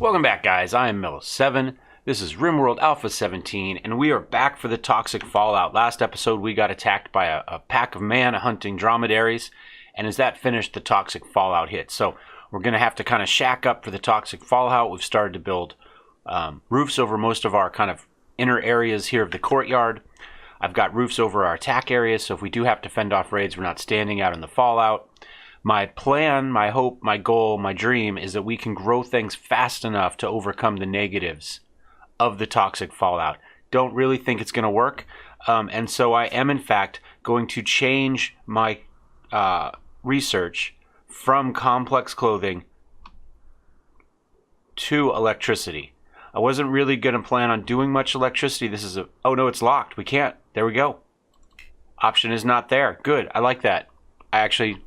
Welcome back, guys. I am Mellowseven. This is Rimworld A17, and we are back for the toxic fallout. Last episode, we got attacked by a pack of mana hunting dromedaries, and as that finished, the toxic fallout hit. So we're going to have to kind of shack up for the toxic fallout. We've started to build roofs over most of our kind of inner areas here of the courtyard. I've got roofs over our attack areas, so if we do have to fend off raids, we're not standing out in the fallout. My plan, my hope, my goal, my dream is that we can grow things fast enough to overcome the negatives of the toxic fallout. Don't really think it's going to work. And so I am, in fact, going to change my research from complex clothing to electricity. I wasn't really going to plan on doing much electricity. This is a... Oh, no, it's locked. We can't. There we go. Option is not there. Good. I like that. I actually...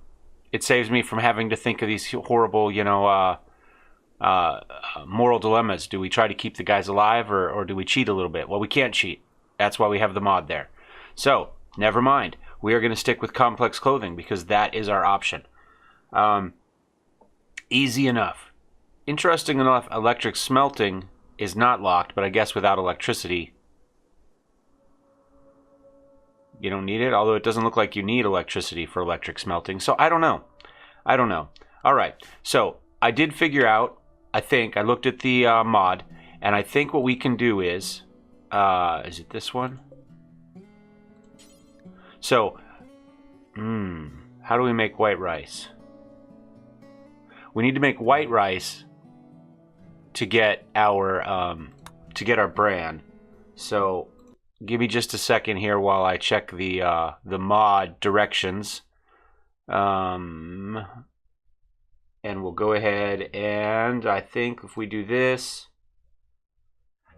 It saves me from having to think of these horrible, moral dilemmas. Do we try to keep the guys alive or do we cheat a little bit? Well, we can't cheat. That's why we have the mod there. So, never mind. We are going to stick with complex clothing because that is our option. Easy enough. Interesting enough, electric smelting is not locked, but I guess without electricity, you don't need it, although it doesn't look like you need electricity for electric smelting. So I don't know. All right. So I did figure out, I think, I looked at the mod, and I think what we can do is it this one? So, how do we make white rice? We need to make white rice to get our bran. So give me just a second here while I check the mod directions. And we'll go ahead and I think if we do this,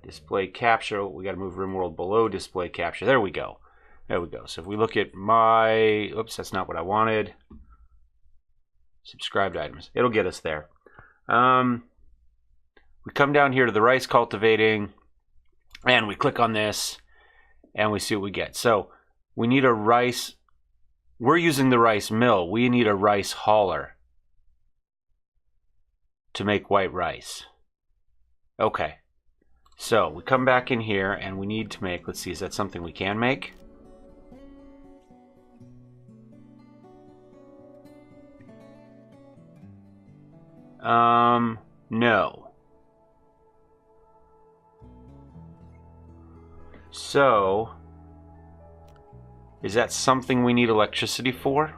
display capture, we got to move Rimworld below display capture. There we go. So if we look at my, oops, that's not what I wanted. Subscribed items. It'll get us there. We come down here to the rice cultivating and we click on this. And we see what we get. So we need a rice. We're using the rice mill. We need a rice hauler to make white rice. Okay. So we come back in here and we need to make, let's see, is that something we can make? No. So, is that something we need electricity for?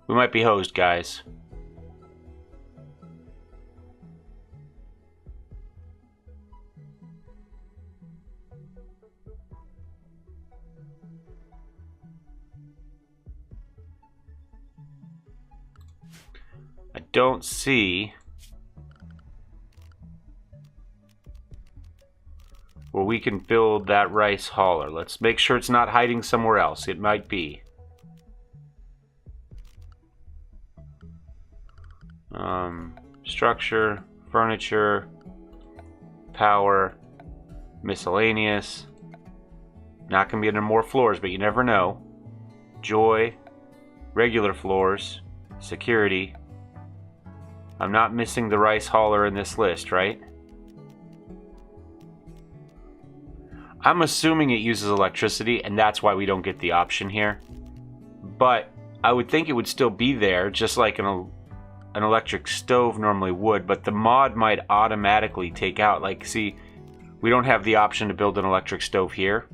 We might be hosed, guys. I don't see where we can build that rice hauler. Let's make sure it's not hiding somewhere else. It might be. Structure, furniture, power, miscellaneous. Not going to be under more floors, but you never know. Joy, regular floors, security. I'm not missing the rice hauler in this list, right? I'm assuming it uses electricity, and that's why we don't get the option here. But I would think it would still be there, just like an electric stove normally would, but the mod might automatically take out, like, see, we don't have the option to build an electric stove here.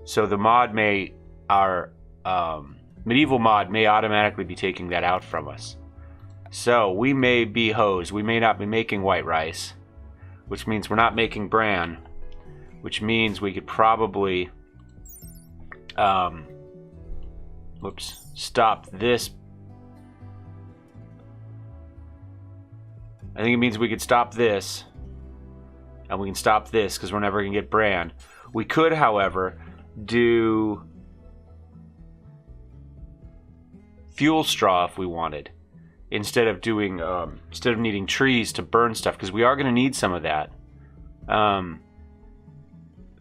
So the mod may, our medieval mod may automatically be taking that out from us. So we may be hosed. We may not be making white rice, which means we're not making bran, which means we could probably stop this. I think it means we could stop this and we can stop this because we're never going to get bran. We could, however, do fuel straw if we wanted, instead of needing trees to burn stuff, because we are going to need some of that.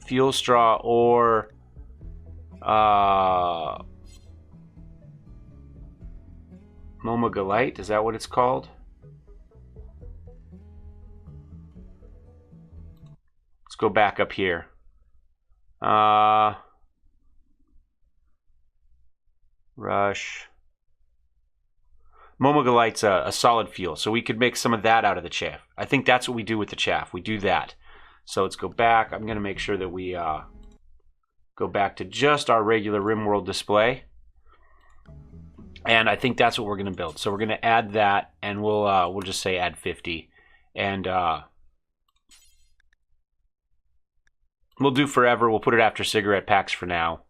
Fuel straw or Momogalite, is that what it's called? Let's go back up here. Rush. Momogalite's a solid fuel, so we could make some of that out of the chaff. I think that's what we do with the chaff. We do that. So let's go back. I'm going to make sure that we go back to just our regular Rimworld display. And I think that's what we're going to build. So we're going to add that, and we'll just say add 50. And we'll do forever. We'll put it after cigarette packs for now.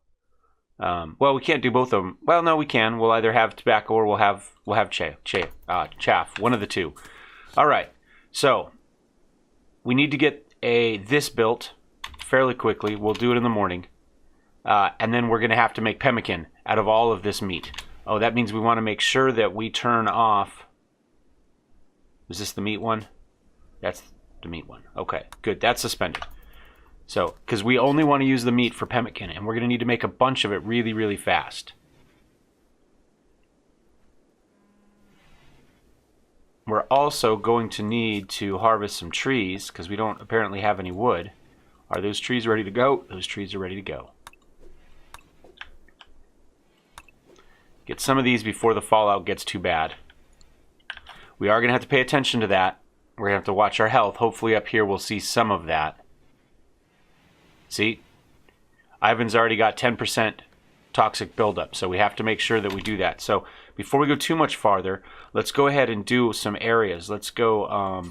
Well, we can't do both of them. Well, no, we can. We'll either have tobacco or we'll have chaff. One of the two. All right. So we need to get this built fairly quickly. We'll do it in the morning, and then we're going to have to make pemmican out of all of this meat. Oh, that means we want to make sure that we turn off. Is this the meat one? That's the meat one. Okay, good. That's suspended. So, because we only want to use the meat for pemmican, and we're going to need to make a bunch of it really, really fast. We're also going to need to harvest some trees, because we don't apparently have any wood. Are those trees ready to go? Those trees are ready to go. Get some of these before the fallout gets too bad. We are going to have to pay attention to that. We're going to have to watch our health. Hopefully up here we'll see some of that. See? Ivan's already got 10% toxic buildup, so we have to make sure that we do that. So before we go too much farther, let's go ahead and do some areas. Let's go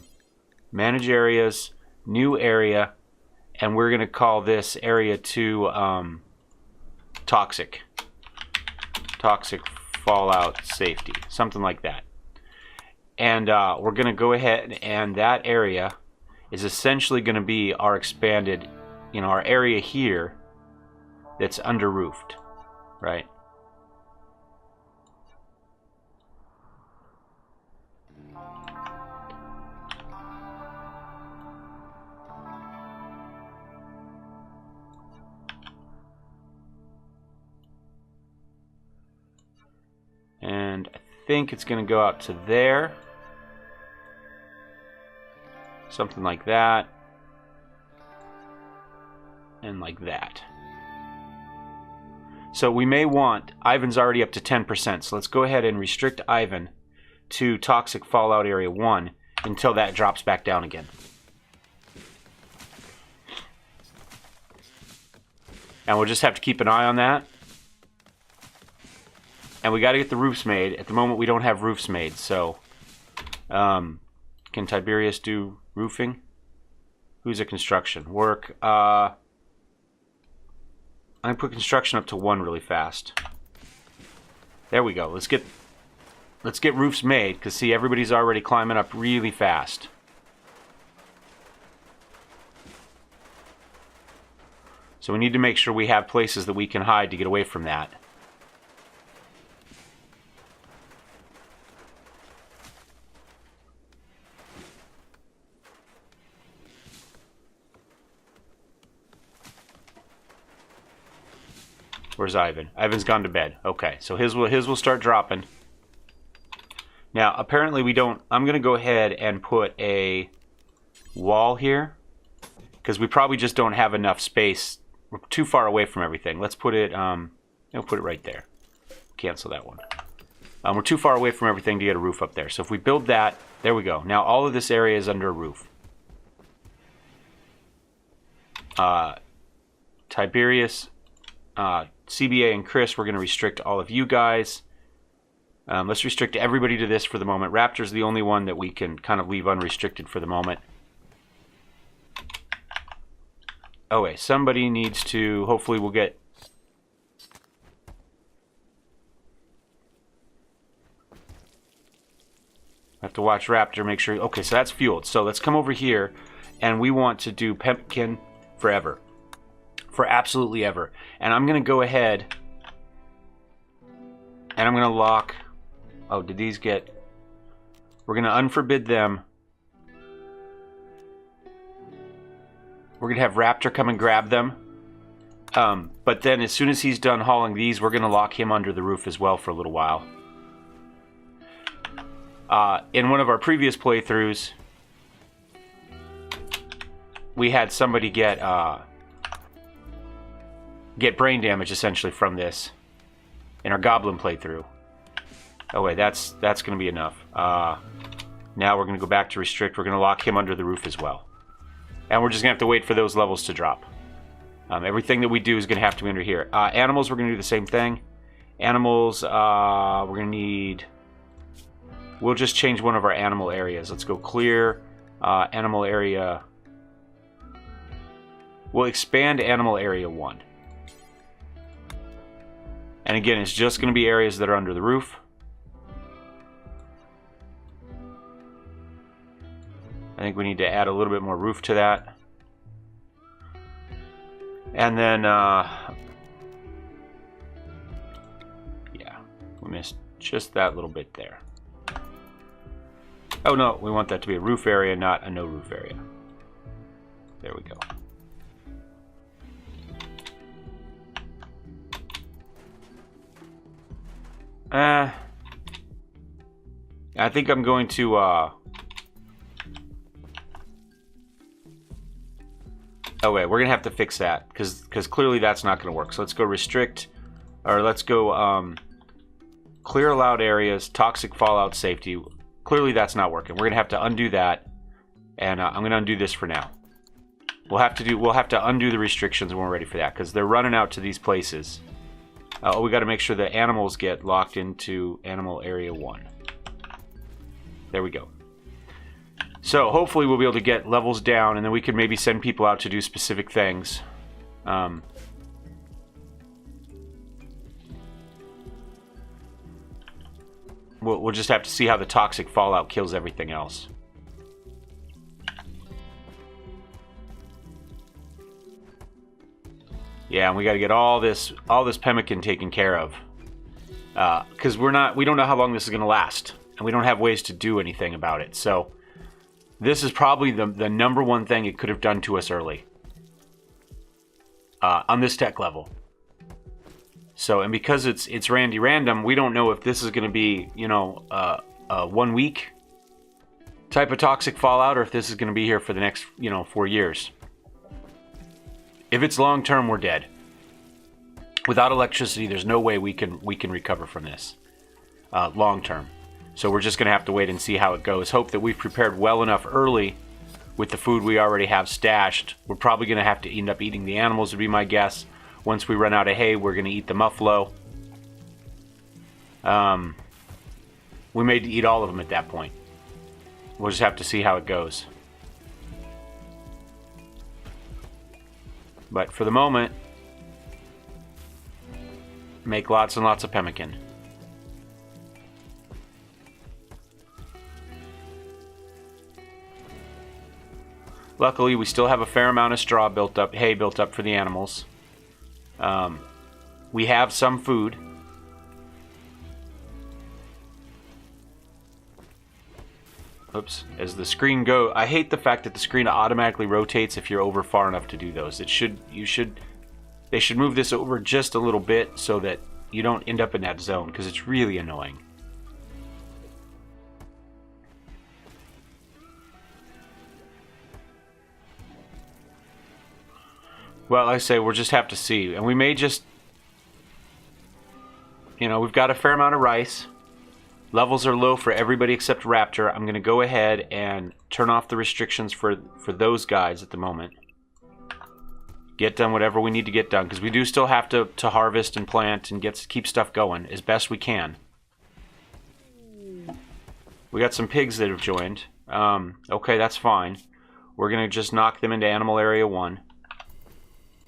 manage areas, new area, and we're going to call this area 2 toxic. Toxic fallout safety, something like that. And we're going to go ahead, and that area is essentially going to be our expanded, our area here that's under roofed, right? And I think it's going to go out to there. Something like that. And like that. So we may want, Ivan's already up to 10%, so let's go ahead and restrict Ivan to Toxic Fallout Area 1 until that drops back down again. And we'll just have to keep an eye on that. And we got to get the roofs made. At the moment we don't have roofs made, so can Tiberius do roofing? Who's at construction? Work. I'm going to put construction up to 1 really fast. There we go. Let's get roofs made, because see, everybody's already climbing up really fast. So we need to make sure we have places that we can hide to get away from that. Where's Ivan? Ivan's gone to bed. Okay, so his will start dropping. Now, apparently we don't... I'm going to go ahead and put a wall here, because we probably just don't have enough space. We're too far away from everything. Let's put it... I'll put it right there. Cancel that one. We're too far away from everything to get a roof up there. So if we build that, there we go. Now all of this area is under a roof. Tiberius... CBA and Chris, we're going to restrict all of you guys. Let's restrict everybody to this for the moment. Raptor's the only one that we can kind of leave unrestricted for the moment. Oh wait, somebody needs to, hopefully we'll get... I have to watch Raptor, make sure... Okay, so that's fueled. So let's come over here and we want to do pemmican forever. For absolutely ever. And I'm going to go ahead and I'm going to lock... Oh, did these get... We're going to unforbid them. We're going to have Raptor come and grab them. But then as soon as he's done hauling these, we're going to lock him under the roof as well for a little while. In one of our previous playthroughs, we had somebody get brain damage essentially from this in our goblin playthrough. Oh wait, that's going to be enough. Now we're going to go back to restrict. We're going to lock him under the roof as well. And we're just going to have to wait for those levels to drop. Everything that we do is going to have to be under here. Animals, we're going to do the same thing. Animals, we're going to need... We'll just change one of our animal areas. Let's go clear animal area. We'll expand animal area 1. And again, it's just going to be areas that are under the roof. I think we need to add a little bit more roof to that. And then, yeah, we missed just that little bit there. Oh no, we want that to be a roof area, not a no roof area. There we go. I think I'm going to, oh wait, we're going to have to fix that, because clearly that's not going to work. So let's go restrict, or let's go clear allowed areas, toxic fallout safety. Clearly that's not working. We're going to have to undo that, and I'm going to undo this for now. We'll have to undo the restrictions when we're ready for that, because they're running out to these places. Oh, we got to make sure the animals get locked into animal area 1. There we go. So hopefully we'll be able to get levels down, and then we can maybe send people out to do specific things. We'll just have to see how the toxic fallout kills everything else. Yeah, and we got to get all this pemmican taken care of, because we don't know how long this is going to last, and we don't have ways to do anything about it. So this is probably the number one thing it could have done to us early on this tech level. So, and because it's random, we don't know if this is going to be, you know, a 1 week type of toxic fallout, or if this is going to be here for the next, you know, 4 years. If it's long term, we're dead. Without electricity, there's no way we can recover from this long term. So we're just going to have to wait and see how it goes. Hope that we've prepared well enough early with the food we already have stashed. We're probably going to have to end up eating the animals, would be my guess. Once we run out of hay, we're going to eat the muffalo. We may eat all of them at that point. We'll just have to see how it goes. But for the moment, make lots and lots of pemmican. Luckily, we still have a fair amount of straw built up, hay built up for the animals. We have some food. Oops. As the screen goes, I hate the fact that the screen automatically rotates if you're over far enough to do those. They should move this over just a little bit so that you don't end up in that zone, because it's really annoying. Well, like I say, we'll just have to see. And we may just, you know, we've got a fair amount of rice. Levels are low for everybody except Raptor. I'm going to go ahead and turn off the restrictions for those guys at the moment. Get done whatever we need to get done, because we do still have to harvest and plant and keep stuff going as best we can. We got some pigs that have joined. Okay, that's fine. We're going to just knock them into animal area 1.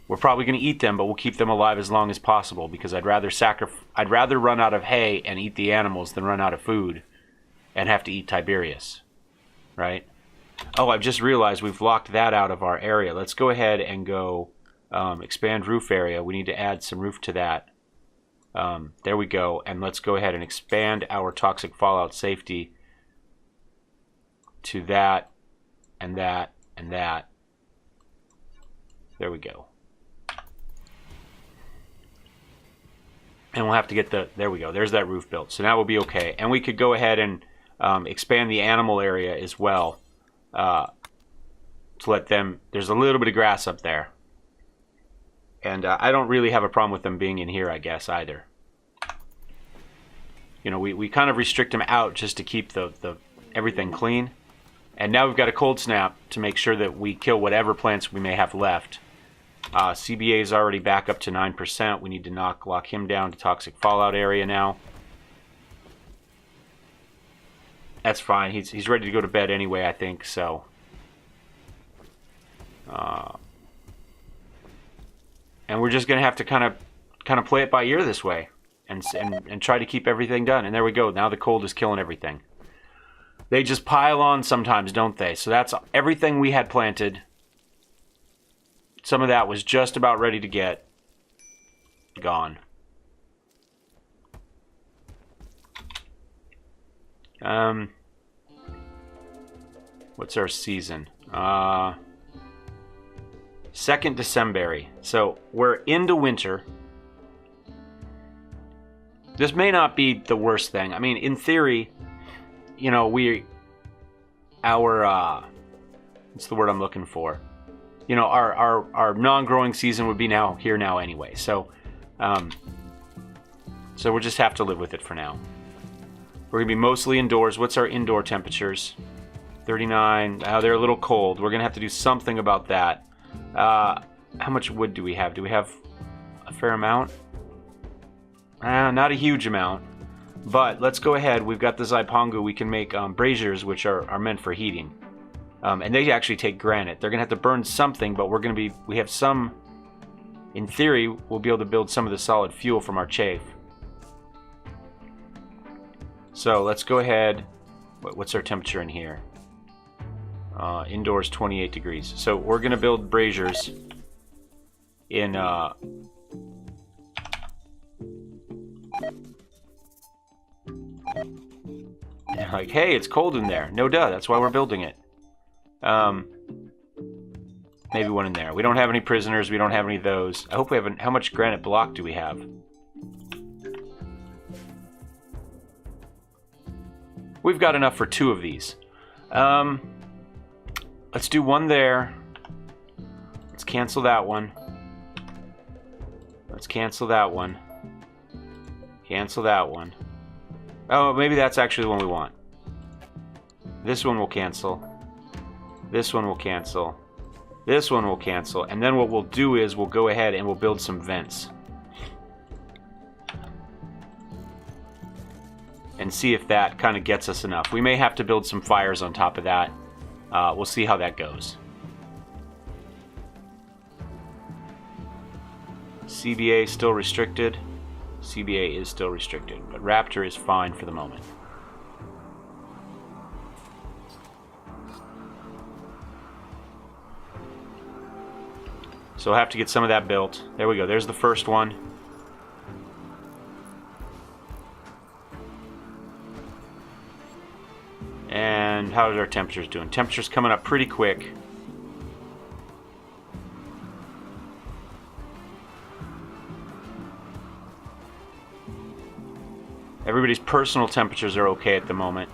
We're probably going to eat them, but we'll keep them alive as long as possible, because I'd rather run out of hay and eat the animals than run out of food and have to eat Tiberius, right? Oh, I've just realized we've locked that out of our area. Let's go ahead and go expand roof area. We need to add some roof to that. There we go. And let's go ahead and expand our toxic fallout safety to that and that and that. There we go. And we'll have to get the, there we go, there's that roof built. So now we'll be okay. And we could go ahead and expand the animal area as well. To let them, there's a little bit of grass up there. And I don't really have a problem with them being in here, I guess, either. You know, we kind of restrict them out just to keep the everything clean. And now we've got a cold snap to make sure that we kill whatever plants we may have left. CBA is already back up to 9%. We need to lock him down to toxic fallout area now. That's fine. He's ready to go to bed anyway, I think, so. And we're just going to have to kind of play it by ear this way and try to keep everything done. And there we go. Now the cold is killing everything. They just pile on sometimes, don't they? So that's everything we had planted. Some of that was just about ready to get gone. What's our season? 2nd December. So we're into winter. This may not be the worst thing. I mean, in theory, you know, what's the word I'm looking for? You know, our non-growing season would be here now anyway. So we'll just have to live with it for now. We're gonna be mostly indoors. What's our indoor temperatures? 39. Oh, they're a little cold. We're gonna have to do something about that. How much wood do we have? Do we have a fair amount? Not a huge amount. But let's go ahead. We've got the Zaipongu. We can make braziers, which are meant for heating. And they actually take granite. They're going to have to burn something, but we have some, in theory, we'll be able to build some of the solid fuel from our chaff. So let's go ahead. What's our temperature in here? Indoors 28 degrees. So we're going to build braziers in like, hey, it's cold in there. No duh, that's why we're building it. Maybe one in there. We don't have any prisoners. We don't have any of those. I hope we have how much granite block do we have? We've got enough for 2 of these. Let's do one there. Let's cancel that one. Let's cancel that one. Cancel that one. Oh, maybe that's actually the one we want. This one will cancel. This one will cancel. This one will cancel. And then what we'll do is we'll go ahead and we'll build some vents. And see if that kind of gets us enough. We may have to build some fires on top of that. We'll see how that goes. CBA still restricted. CBA is still restricted, but Raptor is fine for the moment. So we'll have to get some of that built. There we go. There's the first one. And how are our temperatures doing? Temperatures coming up pretty quick. Everybody's personal temperatures are okay at the moment.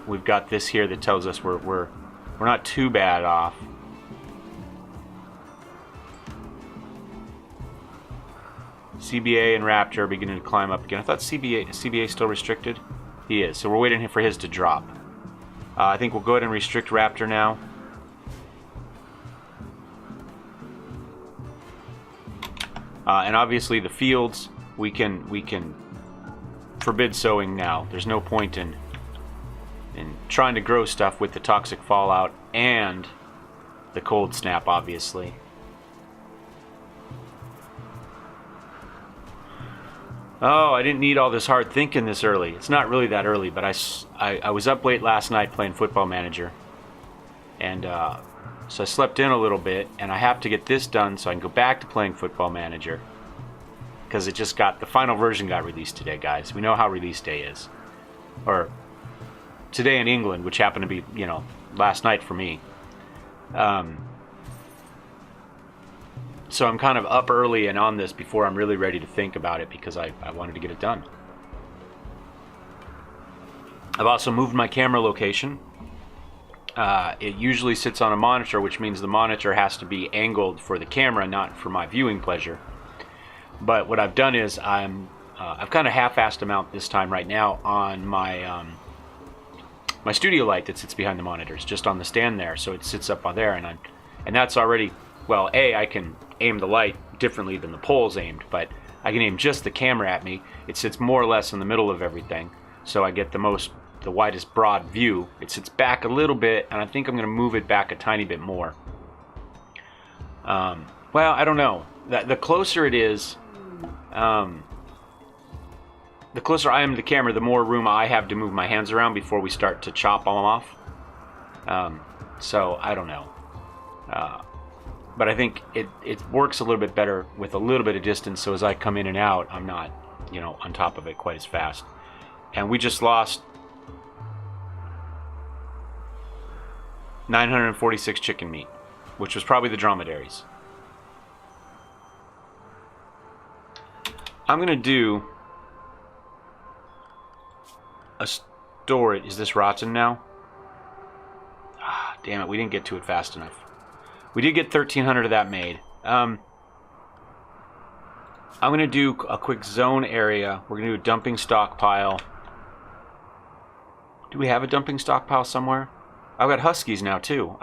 We've got this here that tells us we're not too bad off. CBA and Raptor are beginning to climb up again. I thought CBA is still restricted. He is, so we're waiting for his to drop. I think we'll go ahead and restrict Raptor now. And obviously the fields, we can forbid sowing now. There's no point in trying to grow stuff with the toxic fallout and the cold snap, obviously. Oh, I didn't need all this hard thinking this early. It's not really that early, but I was up late last night playing Football Manager. And so I slept in a little bit, and I have to get this done so I can go back to playing Football Manager. Because the final version got released today, guys. We know how release day is. Or today in England, which happened to be, you know, last night for me. So I'm kind of up early and on this before I'm really ready to think about it because I wanted to get it done. I've also moved my camera location. It usually sits on a monitor, which means the monitor has to be angled for the camera, not for my viewing pleasure. But what I've done is I've kind of half-assed a mount this time right now on my my studio light that sits behind the monitors, just on the stand there, so it sits up on there, and that's already, well, I can aim the light differently than the pole's aimed, but I can aim just the camera at me. It sits more or less in the middle of everything, so I get the widest broad view. It sits back a little bit, and I think I'm going to move it back a tiny bit more. Well, I don't know. The closer it is, the closer I am to the camera, the more room I have to move my hands around before we start to chop them off. So I don't know. But I think it works a little bit better with a little bit of distance, so as I come in and out, I'm not, you know, on top of it quite as fast. And we just lost 946 chicken meat, which was probably the dromedaries. I'm going to do a storage. Is this rotten now? Ah, damn it, we didn't get to it fast enough. We did get 1,300 of that made. I'm going to do a quick zone area. We're going to do a dumping stockpile. Do we have a dumping stockpile somewhere? I've got huskies now, too.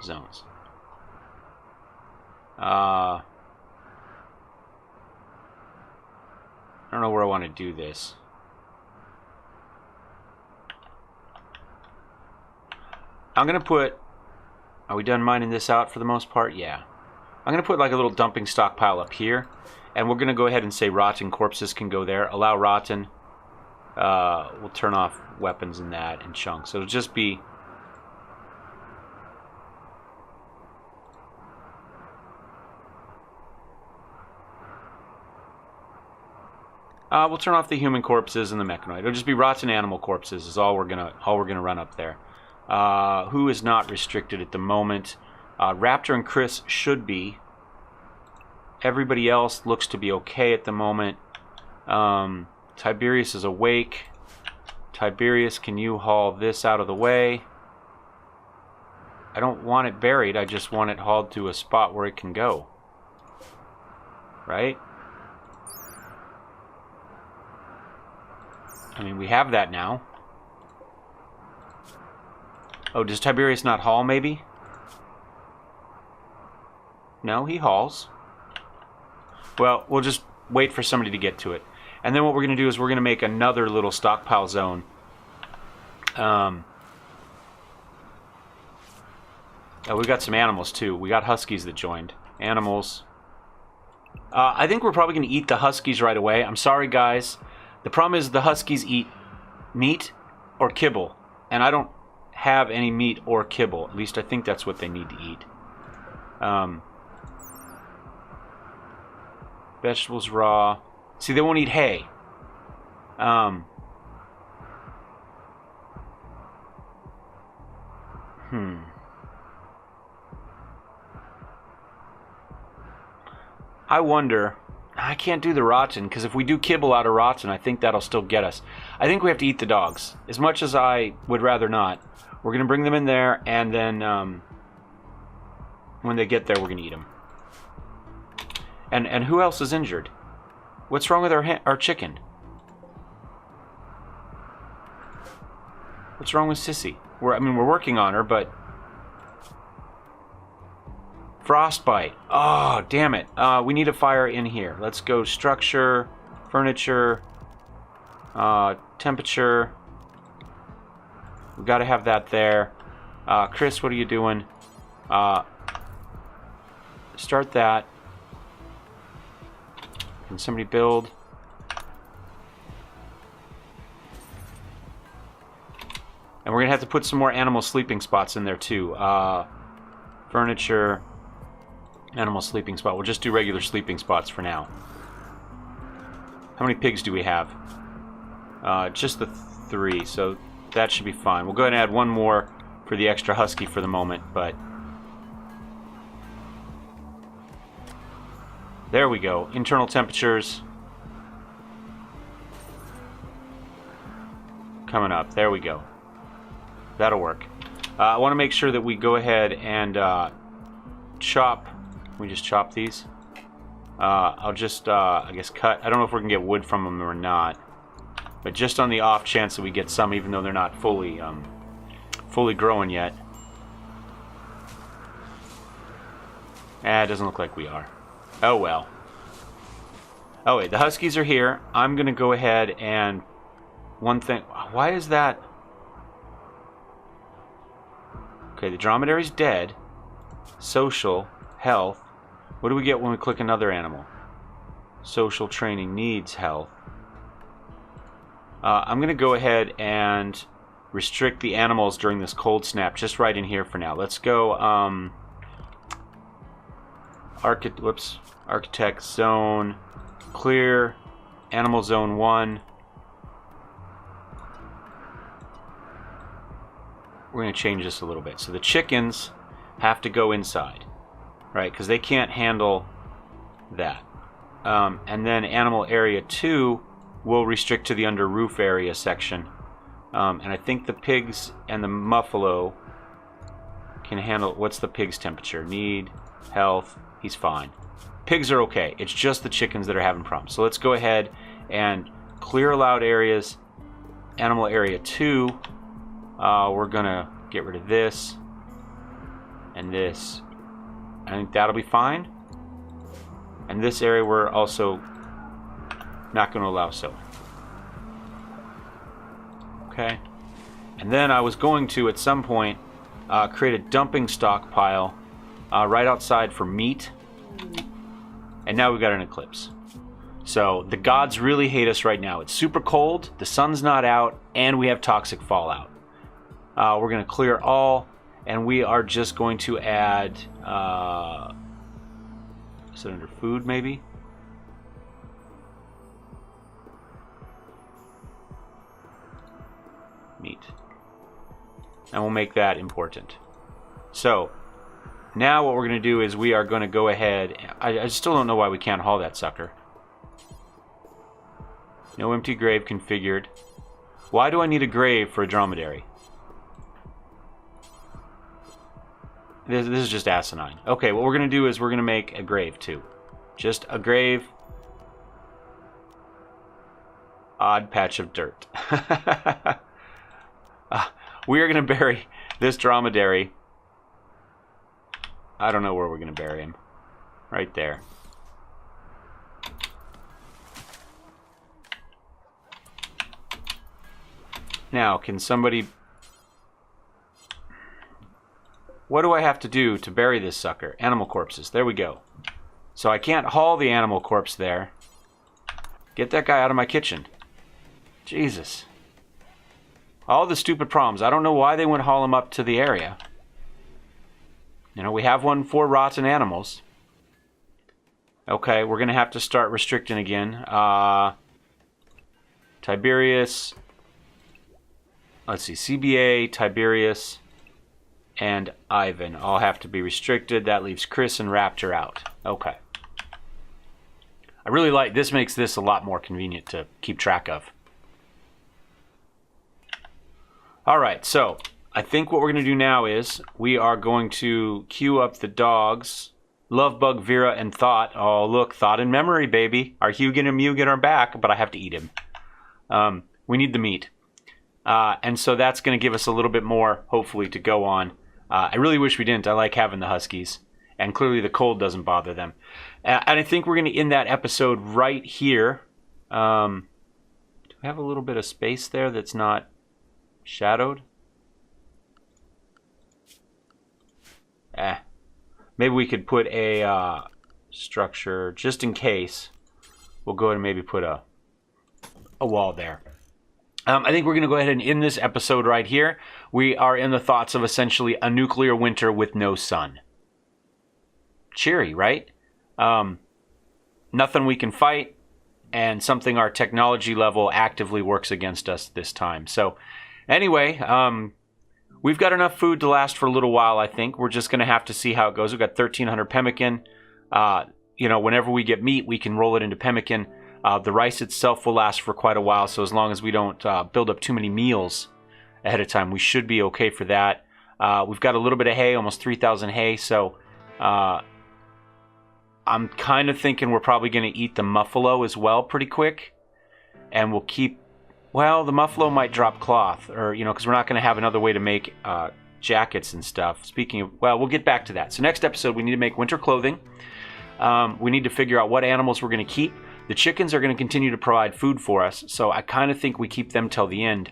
Zones. I don't know where I want to do this. I'm going to put... Are we done mining this out for the most part? Yeah. I'm going to put like a little dumping stockpile up here. And we're going to go ahead and say rotten corpses can go there. Allow rotten. We'll turn off weapons and that and chunks. So it'll just be... we'll turn off the human corpses and the mechanoid. It'll just be rotten animal corpses is all we're gonna run up there. Who is not restricted at the moment? Raptor and Chris should be. Everybody else looks to be okay at the moment. Tiberius is awake. Tiberius, can you haul this out of the way? I don't want it buried. I just want it hauled to a spot where it can go. Right? I mean, we have that now. Oh, does Tiberius not haul, maybe? No, he hauls. Well, we'll just wait for somebody to get to it. And then what we're going to do is we're going to make another little stockpile zone. Oh, we got some animals, too. We got huskies that joined. Animals. I think we're probably going to eat the huskies right away. I'm sorry, guys. The problem is the huskies eat meat or kibble, and I don't have any meat or kibble. At least I think that's what they need to eat. Vegetables raw. See, they won't eat hay. I wonder... I can't do the rotten, because if we do kibble out of rotten, I think that'll still get us. I think we have to eat the dogs. As much as I would rather not. We're going to bring them in there, and then when they get there, we're going to eat them. And who else is injured? What's wrong with our chicken? What's wrong with Sissy? We're working on her, but... Frostbite. Oh, damn it. We need a fire in here. Let's go structure, furniture, temperature. We've got to have that there. Chris, what are you doing? Start that. Can somebody build? to put some more animal sleeping spots in there too. Furniture, animal sleeping spot. We'll just do regular sleeping spots for now. How many pigs do we have? Just the 3, so that should be fine. We'll go ahead and add one more for the extra husky for the moment, but there we go. Internal temperatures coming up. There we go. That'll work. I want to make sure that we go ahead and chop. Can we just chop these? I'll just, I guess, cut. I don't know if we're going to get wood from them or not. But just on the off chance that we get some, even though they're not fully growing yet. It doesn't look like we are. Oh well. Oh wait, the huskies are here. I'm going to go ahead and... One thing... Why is that... Okay, the dromedary's dead. Social, health. What do we get when we click another animal? Social training needs health. I'm going to go ahead and restrict the animals during this cold snap just right in here for now. Let's go architect zone, clear, animal zone 1. We're going to change this a little bit. So the chickens have to go inside, right? Because they can't handle that. And then animal area 2 will restrict to the under roof area section. And I think the pigs and the muffalo can handle... What's the pig's temperature? Need, health, he's fine. Pigs are okay. It's just the chickens that are having problems. So let's go ahead and clear allowed areas. Animal area 2. We're going to get rid of this and this. I think that'll be fine. And this area we're also not going to allow sowing. Okay. And then I was going to, at some point, create a dumping stockpile right outside for meat. And now we've got an eclipse. So the gods really hate us right now. It's super cold, the sun's not out, and we have toxic fallout. We're going to clear all, and we are just going to add... is it under food, maybe? Meat. And we'll make that important. So, now what we're going to do is we are going to go ahead... I still don't know why we can't haul that sucker. No empty grave configured. Why do I need a grave for a dromedary? This is just asinine. Okay, what we're going to do is we're going to make a grave too. Just a grave. Odd patch of dirt. We are going to bury this dromedary. I don't know where we're going to bury him. Right there. Now, can somebody... What do I have to do to bury this sucker? Animal corpses. There we go. So I can't haul the animal corpse there. Get that guy out of my kitchen. Jesus. All the stupid problems. I don't know why they wouldn't haul him up to the area. You know, we have one for rotten animals. Okay, we're going to have to start restricting again. Tiberius. Let's see. CBA, Tiberius, and Ivan all have to be restricted. That leaves Chris and Raptor out. Okay. I really like this. Makes this a lot more convenient to keep track of. All right, so I think what we're going to do now is we are going to queue up the dogs. Lovebug, Vera, and Thought. Oh, look, Thought and Memory, baby. Our Hugin and Mugen are back, but I have to eat him. We need the meat. And so that's going to give us a little bit more, hopefully, to go on. I really wish we didn't. I like having the Huskies. And clearly the cold doesn't bother them. And I think we're going to end that episode right here. Do we have a little bit of space there that's not shadowed? Maybe we could put a structure, just in case. We'll go ahead and maybe put a wall there. I think we're going to go ahead and end this episode right here. We are in the thoughts of essentially a nuclear winter with no sun. Cheery, right? Nothing we can fight, and something our technology level actively works against us this time. So anyway, we've got enough food to last for a little while, I think. We're just going to have to see how it goes. We've got 1,300 pemmican. Whenever we get meat, we can roll it into pemmican. The rice itself will last for quite a while, so as long as we don't build up too many meals ahead of time, we should be okay for that. We've got a little bit of hay, almost 3,000 hay, so I'm kind of thinking we're probably going to eat the muffalo as well pretty quick, and we'll keep... Well, the muffalo might drop cloth, or, because we're not going to have another way to make jackets and stuff. Speaking of... Well, we'll get back to that. So next episode, we need to make winter clothing. We need to figure out what animals we're going to keep. The chickens are going to continue to provide food for us, so I kind of think we keep them till the end.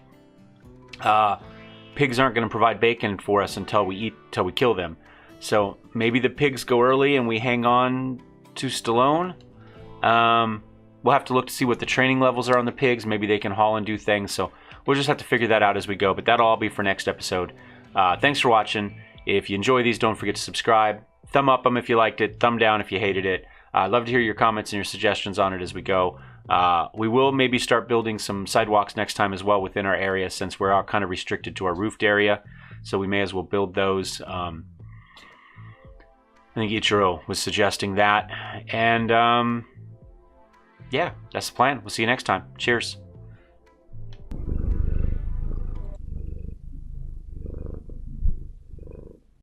Pigs aren't going to provide bacon for us until we kill them. So maybe the pigs go early and we hang on to Stallone. We'll have to look to see what the training levels are on the pigs. Maybe they can haul and do things, so we'll just have to figure that out as we go. But that'll all be for next episode. Thanks for watching. If you enjoy these, don't forget to subscribe. Thumb up them if you liked it. Thumb down if you hated it. I'd love to hear your comments and your suggestions on it as we go. We will maybe start building some sidewalks next time as well within our area, since we're all kind of restricted to our roofed area. So we may as well build those. I think Ichiro was suggesting that. And yeah, that's the plan. We'll see you next time. Cheers.